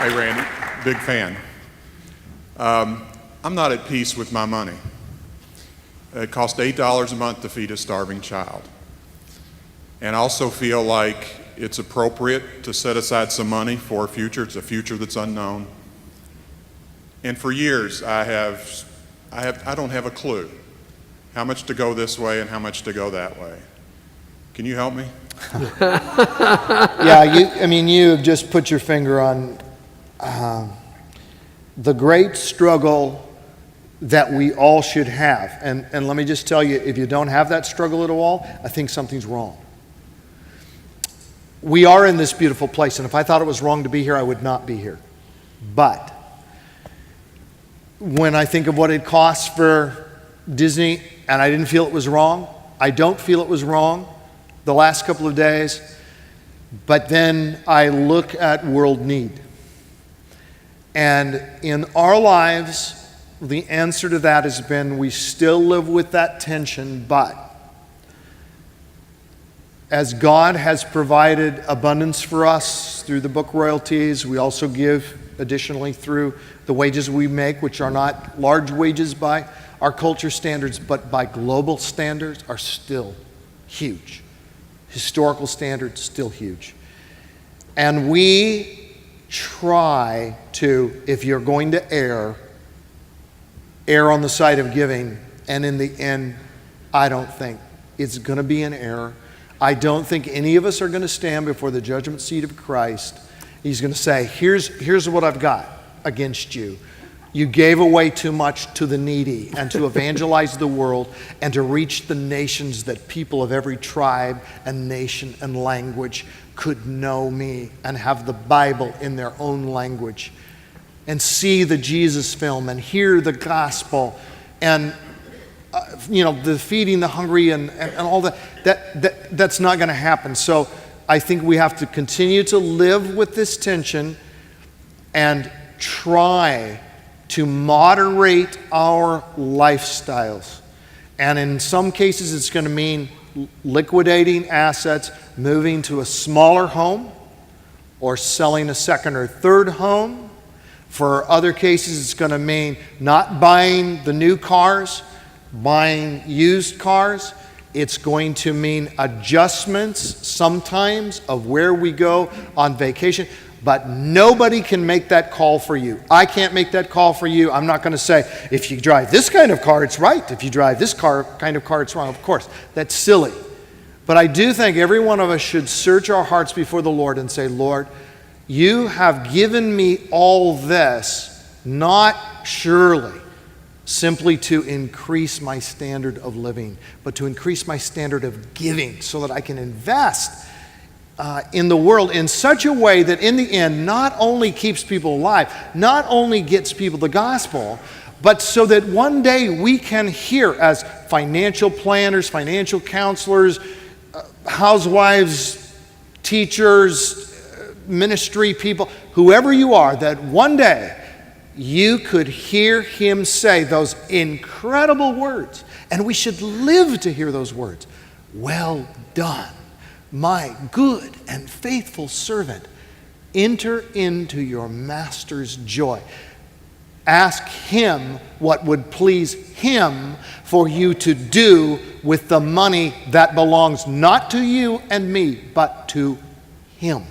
Hey, Randy, big fan. I'm not at peace with my money. It costs $8 a month to feed a starving child. And I also feel like it's appropriate to set aside some money for a future. It's a future that's unknown. And for years, I don't have a clue how much to go this way and how much to go that way. Can you help me? Yeah, you have just put your finger on the great struggle that we all should have. And let me just tell you, if you don't have that struggle at all, I think something's wrong. We are in this beautiful place, and if I thought it was wrong to be here, I would not be here. But when I think of what it costs for Disney, and I didn't feel it was wrong, I don't feel it was wrong the last couple of days, but then I look at world need. And in our lives, the answer to that has been we still live with that tension, but as God has provided abundance for us through the book royalties, we also give additionally through the wages we make, which are not large wages by our culture standards, but by global standards, are still huge. Historical standards, still huge. And we try to, if you're going to err on the side of giving, and in the end, I don't think it's going to be an error. I don't think any of us are going to stand before the judgment seat of Christ. He's going to say, here's what I've got against you. You gave away too much to the needy and to evangelize the world and to reach the nations that people of every tribe and nation and language could know me and have the Bible in their own language and see the Jesus film and hear the gospel and the feeding the hungry and all that's not going to happen. So I think we have to continue to live with this tension and try to moderate our lifestyles. And in some cases, it's going to mean liquidating assets, moving to a smaller home, or selling a second or third home. For other cases, it's going to mean not buying the new cars, buying used cars. It's going to mean adjustments sometimes of where we go on vacation. But nobody can make that call for you. I can't make that call for you. I'm not going to say, if you drive this kind of car, it's right. If you drive this kind of car, it's wrong. Of course, that's silly. But I do think every one of us should search our hearts before the Lord and say, Lord, you have given me all this, not surely simply to increase my standard of living, but to increase my standard of giving so that I can invest in the world in such a way that in the end not only keeps people alive, not only gets people the gospel, but so that one day we can hear as financial planners, financial counselors, housewives, teachers, ministry people, whoever you are, that one day you could hear him say those incredible words, and we should live to hear those words. Well done, my good and faithful servant. Enter into your master's joy. Ask him what would please him for you to do with the money that belongs not to you and me, but to him.